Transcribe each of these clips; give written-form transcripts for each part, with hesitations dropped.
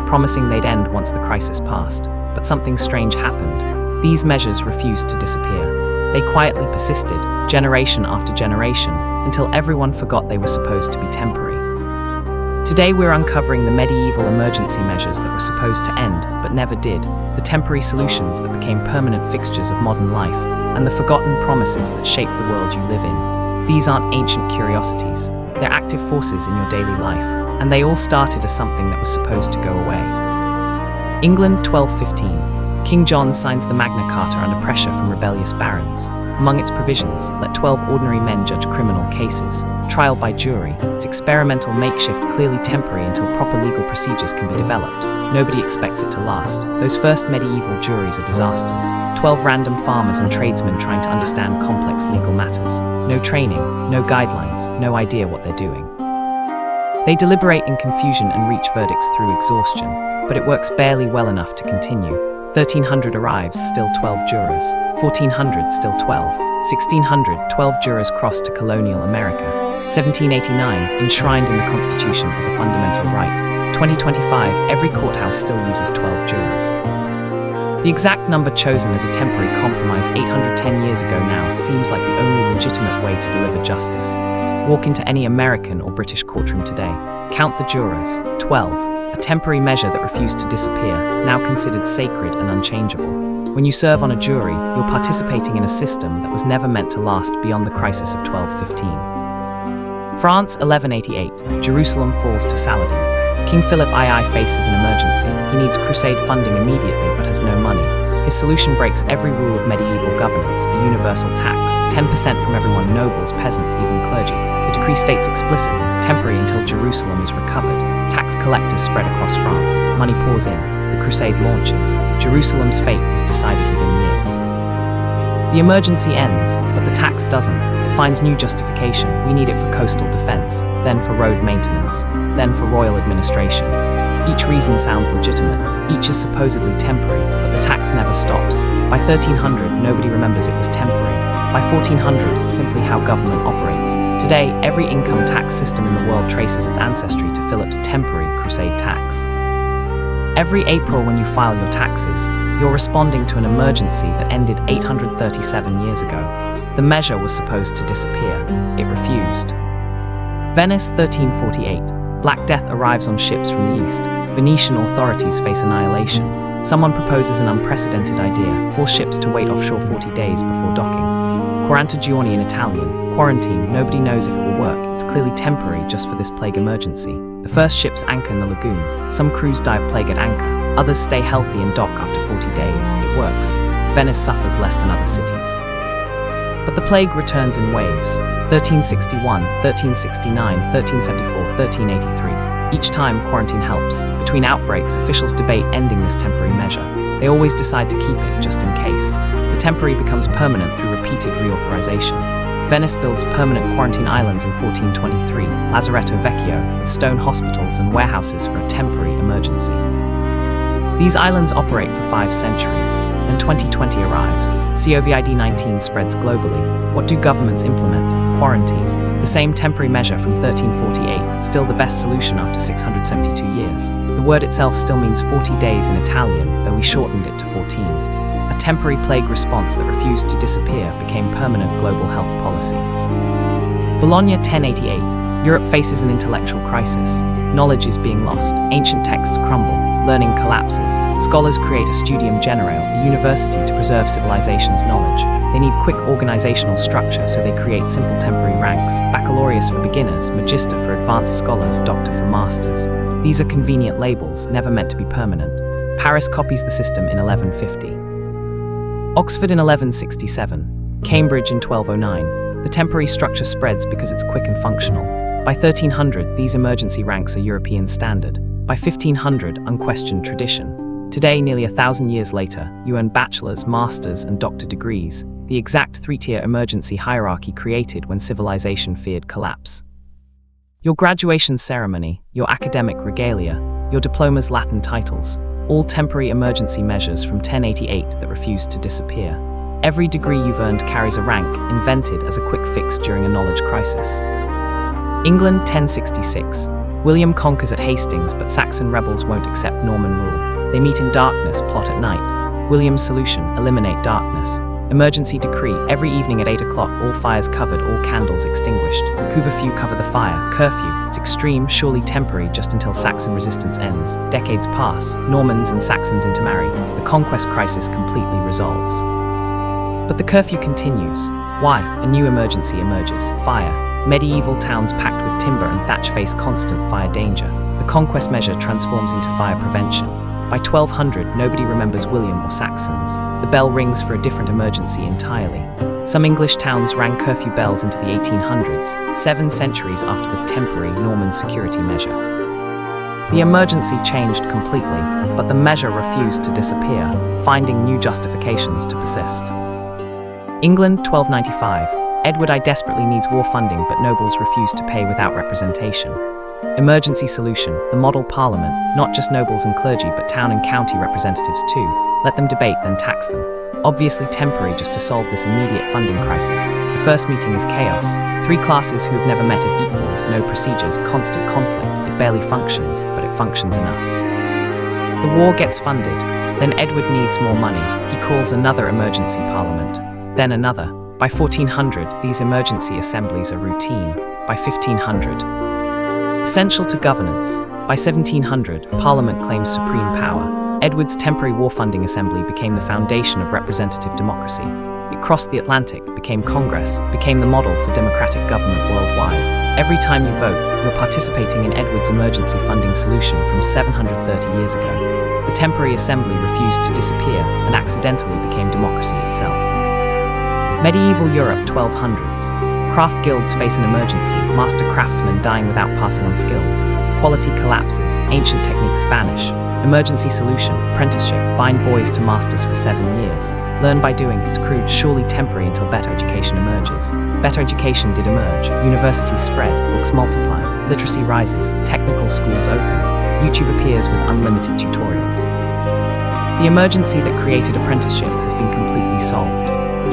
promising they'd end once the crisis passed. But something strange happened. These measures refused to disappear. They quietly persisted, generation after generation, until everyone forgot they were supposed to be temporary. Today we're uncovering the medieval emergency measures that were supposed to end, but never did, the temporary solutions that became permanent fixtures of modern life, and the forgotten promises that shaped the world you live in. These aren't ancient curiosities, they're active forces in your daily life, and they all started as something that was supposed to go away. England, 1215. King John signs the Magna Carta under pressure from rebellious barons. Among its provisions, let 12 ordinary men judge criminal cases. Trial by jury, its experimental makeshift clearly temporary until proper legal procedures can be developed. Nobody expects it to last. Those first medieval juries are disasters. 12 random farmers and tradesmen trying to understand complex legal matters. No training, no guidelines, no idea what they're doing. They deliberate in confusion and reach verdicts through exhaustion, but it works barely well enough to continue. 1300 arrives, still 12 jurors. 1400, still 12. 1600, 12 jurors cross to colonial America. 1789, enshrined in the Constitution as a fundamental right. 2025, every courthouse still uses 12 jurors. The exact number chosen as a temporary compromise 810 years ago now seems like the only legitimate way to deliver justice. Walk into any American or British courtroom today. Count the jurors, 12. A temporary measure that refused to disappear, now considered sacred and unchangeable. When you serve on a jury, you're participating in a system that was never meant to last beyond the crisis of 1215. France, 1188. Jerusalem falls to Saladin. King Philip II faces an emergency. He needs crusade funding immediately but has no money. His solution breaks every rule of medieval governance, a universal tax, 10% from everyone, nobles, peasants, even clergy. The decree states explicitly, temporary until Jerusalem is recovered. Tax collectors spread across France. Money pours in. The crusade launches. Jerusalem's fate is decided within years. The emergency ends, but the tax doesn't. It finds new justification. We need it for coastal defense, then for road maintenance, then for royal administration. Each reason sounds legitimate. Each is supposedly temporary, but the tax never stops. By 1300, nobody remembers it was temporary. By 1400, it's simply how government operates. Today, every income tax system in the world traces its ancestry to Philip's temporary crusade tax. Every April when you file your taxes, you're responding to an emergency that ended 837 years ago. The measure was supposed to disappear. It refused. Venice, 1348. Black Death arrives on ships from the east. Venetian authorities face annihilation. Someone proposes an unprecedented idea, force ships to wait offshore 40 days before docking. Quarantagiorni in Italian, quarantine, nobody knows if it will work. It's clearly temporary just for this plague emergency. The first ships anchor in the lagoon. Some crews die of plague at anchor. Others stay healthy and dock after 40 days. It works. Venice suffers less than other cities. But the plague returns in waves. 1361, 1369, 1374, 1383. Each time, quarantine helps. Between outbreaks, officials debate ending this temporary measure. They always decide to keep it, just in case. The temporary becomes permanent through repeated reauthorization. Venice builds permanent quarantine islands in 1423, Lazaretto Vecchio, with stone hospitals and warehouses for a temporary emergency. These islands operate for 5 centuries. Then 2020 arrives. COVID-19 spreads globally. What do governments implement? Quarantine. The same temporary measure from 1348, still the best solution after 672 years. The word itself still means 40 days in Italian, though we shortened it to 14. A temporary plague response that refused to disappear became permanent global health policy. Bologna, 1088. Europe faces an intellectual crisis. Knowledge is being lost. Ancient texts crumble. Learning collapses. Scholars create a studium generale, a university to preserve civilization's knowledge. They need quick organizational structure, so they create simple temporary ranks. Baccalaureus for beginners, magister for advanced scholars, doctor for masters. These are convenient labels, never meant to be permanent. Paris copies the system in 1150. Oxford in 1167. Cambridge in 1209. The temporary structure spreads because it's quick and functional. By 1300, these emergency ranks are European standard. By 1500, unquestioned tradition. Today, nearly 1,000 years later, you earn bachelor's, master's, and doctor degrees, the exact 3-tier emergency hierarchy created when civilization feared collapse. Your graduation ceremony, your academic regalia, your diploma's Latin titles, all temporary emergency measures from 1088 that refuse to disappear. Every degree you've earned carries a rank, invented as a quick fix during a knowledge crisis. England, 1066. William conquers at Hastings, but Saxon rebels won't accept Norman rule. They meet in darkness, plot at night. William's solution: eliminate darkness. Emergency decree: every evening at 8 o'clock, all fires covered, all candles extinguished. Few cover the fire. Curfew: it's extreme, surely temporary, just until Saxon resistance ends. Decades pass, Normans and Saxons intermarry. The conquest crisis completely resolves. But the curfew continues. Why? A new emergency emerges: fire. Medieval towns packed with timber and thatch face constant fire danger. The conquest measure transforms into fire prevention. By 1200, nobody remembers William or Saxons. The bell rings for a different emergency entirely. Some English towns rang curfew bells into the 1800s, 7 centuries after the temporary Norman security measure. The emergency changed completely, but the measure refused to disappear, finding new justifications to persist. England, 1295. Edward I desperately needs war funding, but nobles refuse to pay without representation. Emergency solution: the model parliament, not just nobles and clergy, but town and county representatives too. Let them debate, then tax them. Obviously temporary, just to solve this immediate funding crisis. The first meeting is chaos. 3 classes who have never met as equals, no procedures, constant conflict. It barely functions, but it functions enough. The war gets funded. Then Edward needs more money. He calls another emergency parliament. Then another. By 1400, these emergency assemblies are routine. By 1500, essential to governance. By 1700, Parliament claims supreme power. Edward's temporary war funding assembly became the foundation of representative democracy. It crossed the Atlantic, became Congress, became the model for democratic government worldwide. Every time you vote, you're participating in Edward's emergency funding solution from 730 years ago. The temporary assembly refused to disappear and accidentally became democracy itself. Medieval Europe, 1200s. Craft guilds face an emergency, master craftsmen dying without passing on skills. Quality collapses, ancient techniques vanish. Emergency solution: apprenticeship, bind boys to masters for 7 years. Learn by doing, it's crude, surely temporary until better education emerges. Better education did emerge, universities spread, books multiply, literacy rises, technical schools open. YouTube appears with unlimited tutorials. The emergency that created apprenticeship has been completely solved.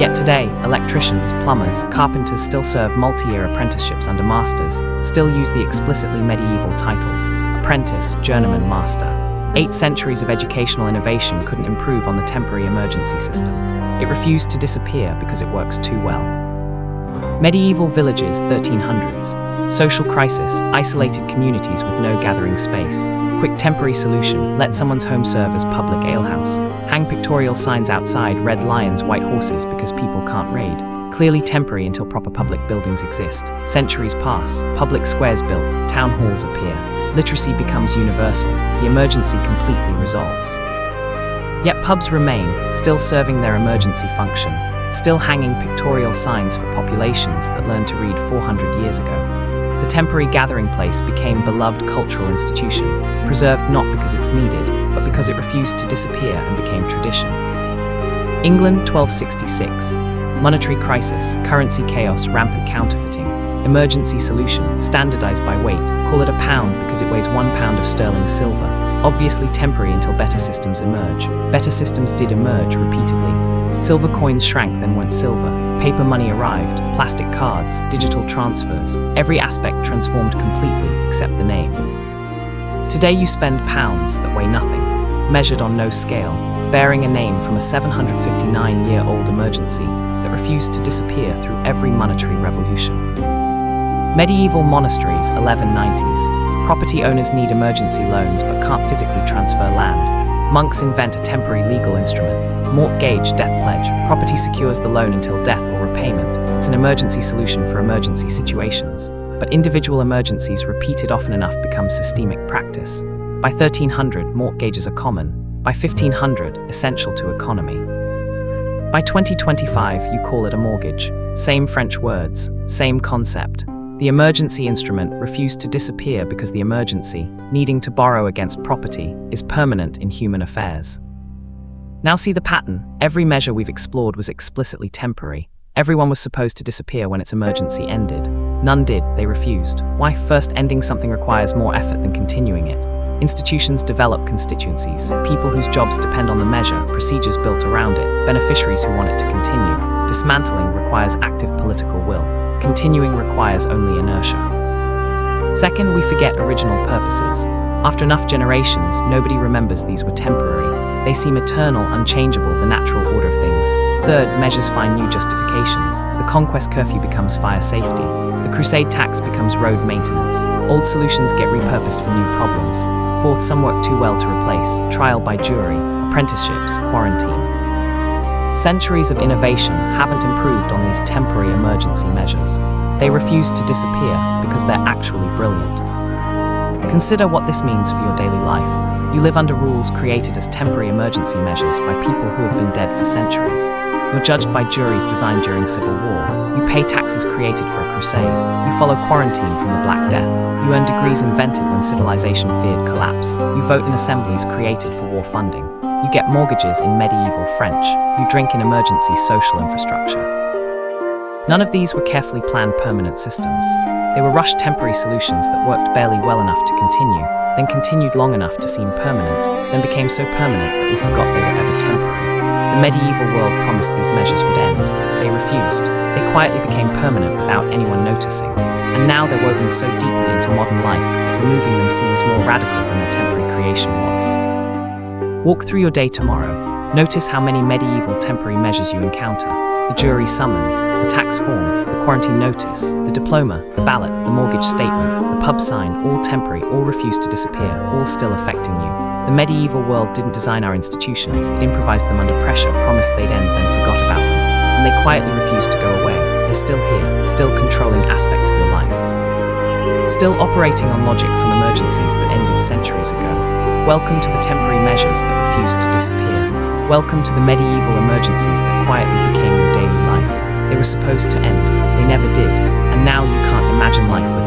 Yet today, electricians, plumbers, carpenters still serve multi-year apprenticeships under masters, still use the explicitly medieval titles: apprentice, journeyman, master. 8 centuries of educational innovation couldn't improve on the temporary emergency system. It refused to disappear because it works too well. Medieval villages, 1300s. Social crisis, isolated communities with no gathering space. Quick temporary solution: let someone's home serve as public alehouse. Hang pictorial signs outside: red lions, white horses, because people can't raid. Clearly temporary until proper public buildings exist. Centuries pass, public squares built, town halls appear. Literacy becomes universal. The emergency completely resolves. Yet pubs remain, still serving their emergency function, still hanging pictorial signs for populations that learned to read 400 years ago. The temporary gathering place became beloved cultural institution, preserved not because it's needed, but because it refused to disappear and became tradition. England, 1266. Monetary crisis, currency chaos, rampant counterfeiting. Emergency solution: standardized by weight. Call it a pound because it weighs 1 pound of sterling silver. Obviously temporary until better systems emerge. Better systems did emerge repeatedly. Silver coins shrank, then went silver. Paper money arrived, plastic cards, digital transfers. Every aspect transformed completely, except the name. Today you spend pounds that weigh nothing, measured on no scale, bearing a name from a 759-year-old emergency that refused to disappear through every monetary revolution. Medieval monasteries, 1190s. Property owners need emergency loans but can't physically transfer land. Monks invent a temporary legal instrument: mortgage, death pledge. Property secures the loan until death or repayment. It's an emergency solution for emergency situations. But individual emergencies repeated often enough become systemic practice. By 1300, mortgages are common. By 1500, essential to economy. By 2025, you call it a mortgage. Same French words, same concept. The emergency instrument refused to disappear because the emergency, needing to borrow against property, is permanent in human affairs. Now see the pattern. Every measure we've explored was explicitly temporary. Everyone was supposed to disappear when its emergency ended. None did, they refused. Why? First, ending something requires more effort than continuing it. Institutions develop constituencies, people whose jobs depend on the measure, procedures built around it, beneficiaries who want it to continue. Dismantling requires active political will. Continuing requires only inertia. Second, we forget original purposes. After enough generations, nobody remembers these were temporary. They seem eternal, unchangeable, the natural order of things. Third, measures find new justifications. The conquest curfew becomes fire safety. The crusade tax becomes road maintenance. Old solutions get repurposed for new problems. Fourth, some work too well to replace. Trial by jury, apprenticeships, quarantine. Centuries of innovation haven't improved on these temporary emergency measures. They refuse to disappear because they're actually brilliant. Consider what this means for your daily life. You live under rules created as temporary emergency measures by people who have been dead for centuries. You're judged by juries designed during Civil War. You pay taxes created for a crusade. You follow quarantine from the Black Death. You earn degrees invented when civilization feared collapse. You vote in assemblies created for war funding. You get mortgages in medieval French. You drink in emergency social infrastructure. None of these were carefully planned permanent systems. They were rushed temporary solutions that worked barely well enough to continue, then continued long enough to seem permanent, then became so permanent that we forgot they were ever temporary. The medieval world promised these measures would end. They refused. They quietly became permanent without anyone noticing. And now they're woven so deeply into modern life that removing them seems more radical than their temporary creation was. Walk through your day tomorrow. Notice how many medieval temporary measures you encounter. The jury summons, the tax form, the quarantine notice, the diploma, the ballot, the mortgage statement, the pub sign, all temporary, all refuse to disappear, all still affecting you. The medieval world didn't design our institutions, it improvised them under pressure, promised they'd end, then forgot about them. And they quietly refused to go away. They're still here, still controlling aspects of your life. Still operating on logic from emergencies that ended centuries ago. Welcome to the temporary measures that refuse to disappear. Welcome to the medieval emergencies that quietly became your daily life. They were supposed to end, they never did, and now you can't imagine life without